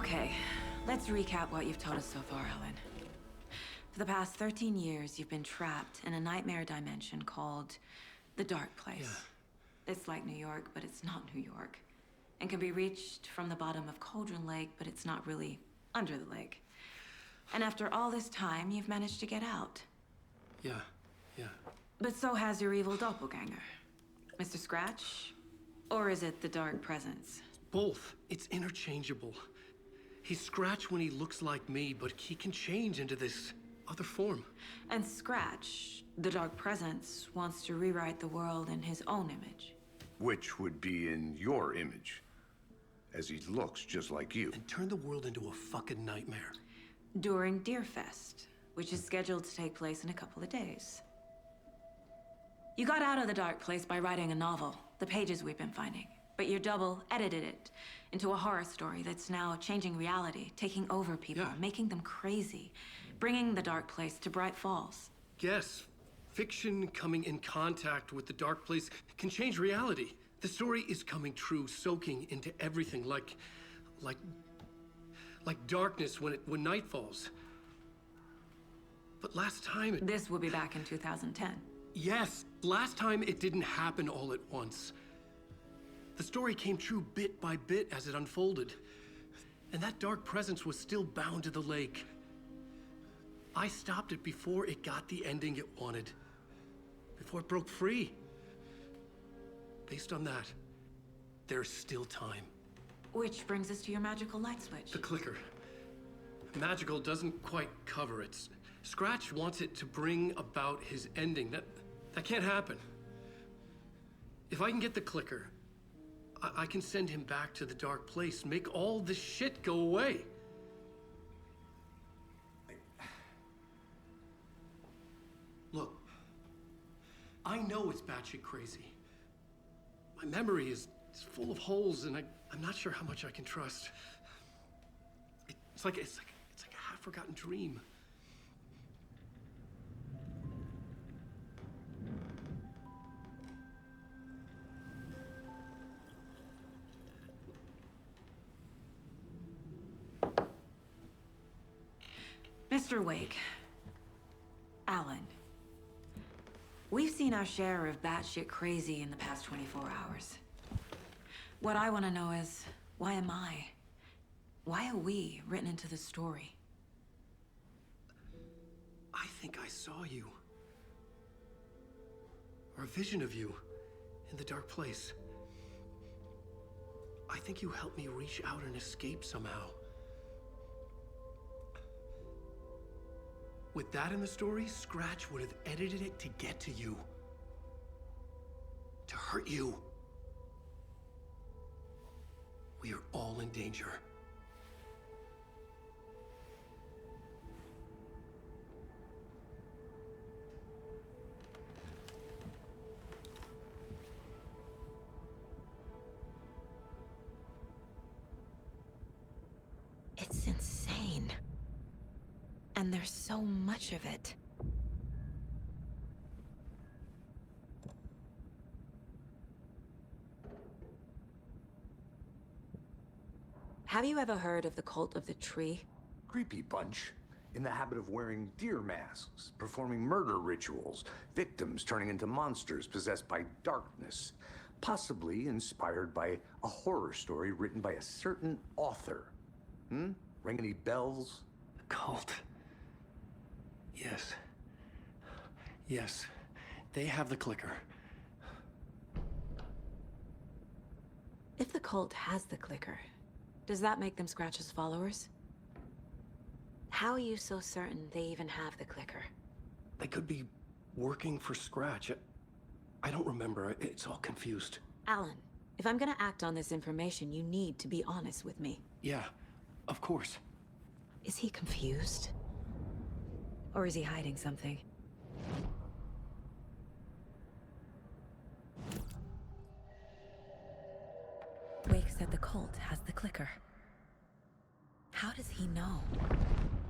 Okay, let's recap what you've told us so far, Alan. For the past 13 years, you've been trapped in a nightmare dimension called the Dark Place. Yeah. It's like New York, but it's not New York. And can be reached from the bottom of Cauldron Lake, but it's not really under the lake. And after all this time, you've managed to get out. Yeah. But so has your evil doppelganger. Mr. Scratch? Or is it the Dark Presence? Both. It's interchangeable. He's Scratch when he looks like me, but he can change into this other form. And Scratch, the Dark Presence, wants to rewrite the world in his own image. Which would be in your image, as he looks just like you. And turn the world into a fucking nightmare. During Deerfest, which is scheduled to take place in a couple of days. You got out of the Dark Place by writing a novel, the pages we've been finding. But your double edited it into a horror story that's now changing reality, taking over people, Yeah. making them crazy, bringing the Dark Place to Bright Falls. Yes, fiction coming in contact with the Dark Place can change reality. The story is coming true, soaking into everything like darkness when night falls. But last time This will be back in 2010. Yes, last time it didn't happen all at once. The story came true bit by bit as it unfolded. And that dark presence was still bound to the lake. I stopped it before it got the ending it wanted. Before it broke free. Based on that, there's still time. Which brings us to your magical light switch. The clicker. Magical doesn't quite cover it. Scratch wants it to bring about his ending. That can't happen. If I can get the clicker, I can send him back to the Dark Place, make all this shit go away. Look, I know it's batshit crazy. My memory is full of holes, and I'm not sure how much I can trust. It's like a half-forgotten dream. Mr. Wake. Alan. We've seen our share of batshit crazy in the past 24 hours. What I want to know is, why am I? Why are we written into the story? I think I saw you. Or a vision of you in the Dark Place. I think you helped me reach out and escape somehow. With that in the story, Scratch would have edited it to get to you. To hurt you. We are all in danger. It's insane. And there's so much of it. Have you ever heard of the Cult of the Tree? Creepy bunch. In the habit of wearing deer masks, performing murder rituals, victims turning into monsters possessed by darkness. Possibly inspired by a horror story written by a certain author. Ring any bells? Cult. Yes. Yes. They have the clicker. If the cult has the clicker, does that make them Scratch's followers? How are you so certain they even have the clicker? They could be working for Scratch. I don't remember. It's all confused. Alan, if I'm gonna act on this information, you need to be honest with me. Yeah, of course. Is he confused? Or is he hiding something? Wake said the cult has the clicker. How does he know?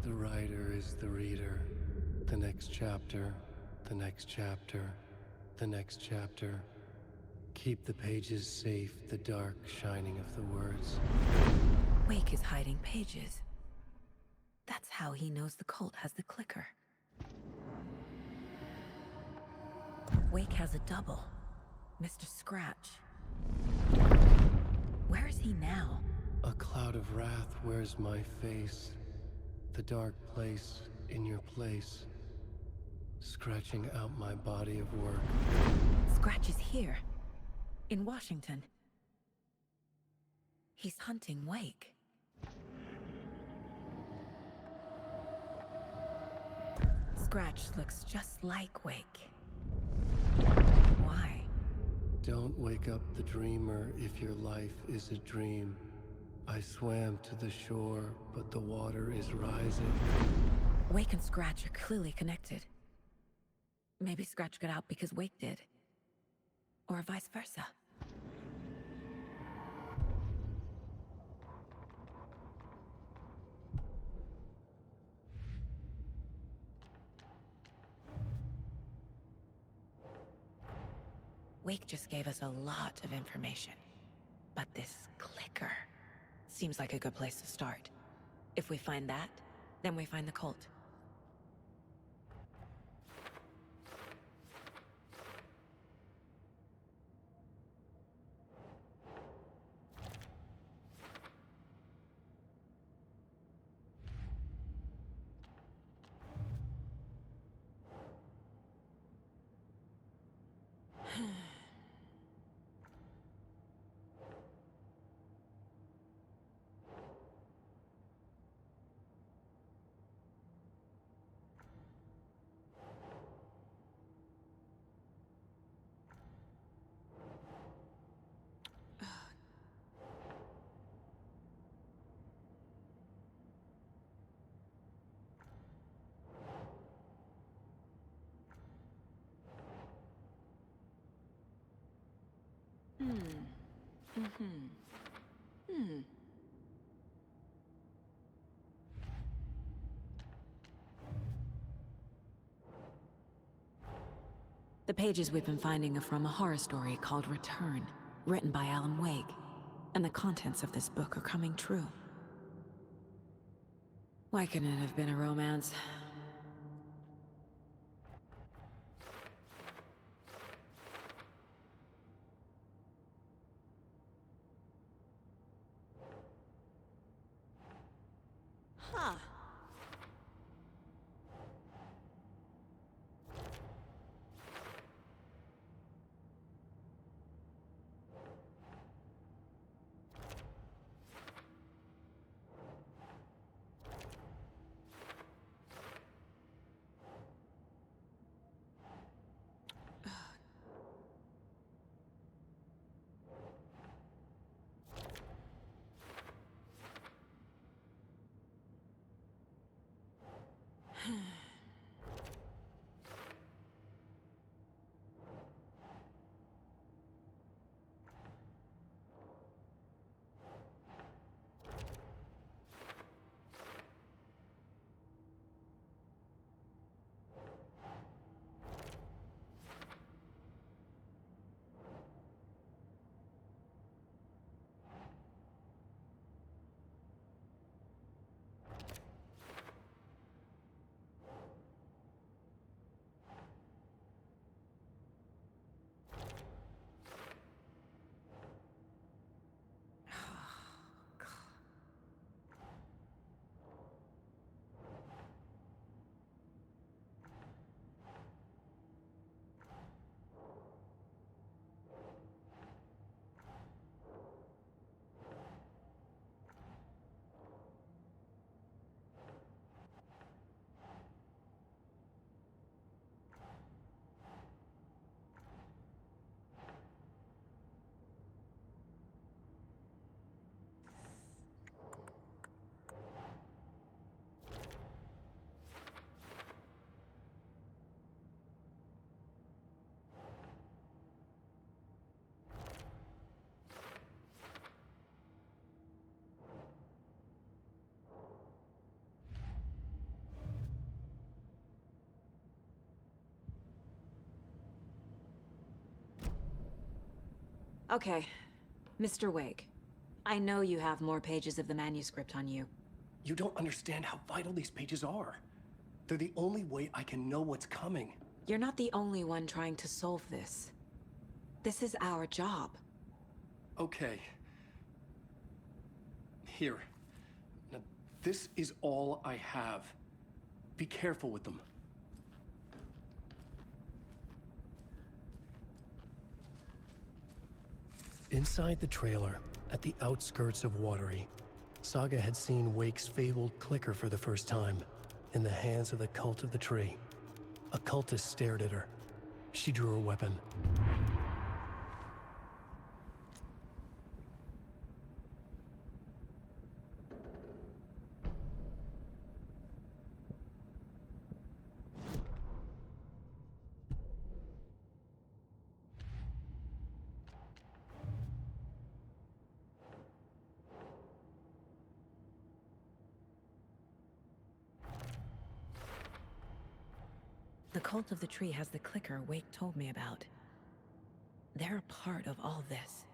The writer is the reader. The next chapter, the next chapter, the next chapter. Keep the pages safe, the dark shining of the words. Wake is hiding pages. That's how he knows the cult has the clicker. Wake has a double, Mr. Scratch. Where is he now? A cloud of wrath wears my face. The dark place in your place. Scratching out my body of work. Scratch is here, in Washington. He's hunting Wake. Scratch looks just like Wake. Why? Don't wake up the dreamer if your life is a dream. I swam to the shore, but the water is rising. Wake and Scratch are clearly connected. Maybe Scratch got out because Wake did. Or vice versa. Wake just gave us a lot of information. But this clicker seems like a good place to start. If we find that, then we find the cult. The pages we've been finding are from a horror story called Return, written by Alan Wake. And the contents of this book are coming true. Why couldn't it have been a romance? Huh. Okay, Mr. Wake. I know you have more pages of the manuscript on you. You don't understand how vital these pages are. They're the only way I can know what's coming. You're not the only one trying to solve this. This is our job. Okay. Here. Now, this is all I have. Be careful with them. Inside the trailer, at the outskirts of Watery, Saga had seen Wake's fabled clicker for the first time, in the hands of the Cult of the Tree. A cultist stared at her. She drew her weapon. The Cult of the Tree has the clicker Wake told me about. They're a part of all this.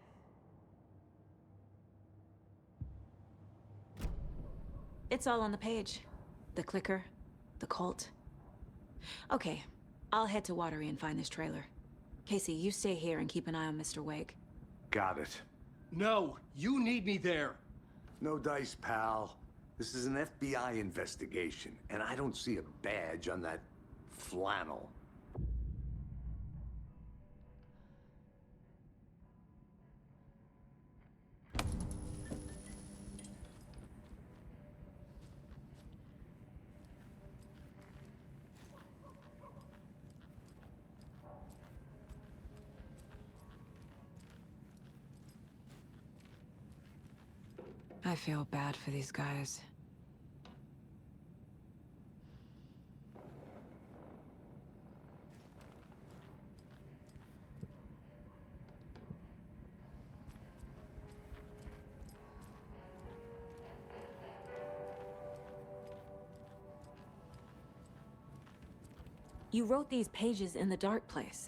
It's all on the page. The clicker, the cult. Okay, I'll head to Watery and find this trailer. Casey, you stay here and keep an eye on Mr. Wake. Got it. No, you need me there. No dice, pal. This is an FBI investigation, and I don't see a badge on that flannel. I feel bad for these guys. You wrote these pages in the Dark Place.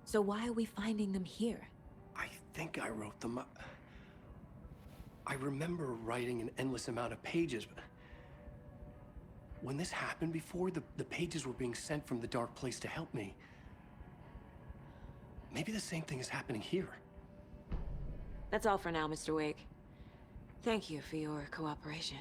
So why are we finding them here? I think I wrote them. I remember writing an endless amount of pages, but when this happened before, the pages were being sent from the Dark Place to help me. Maybe the same thing is happening here. That's all for now, Mr. Wake. Thank you for your cooperation.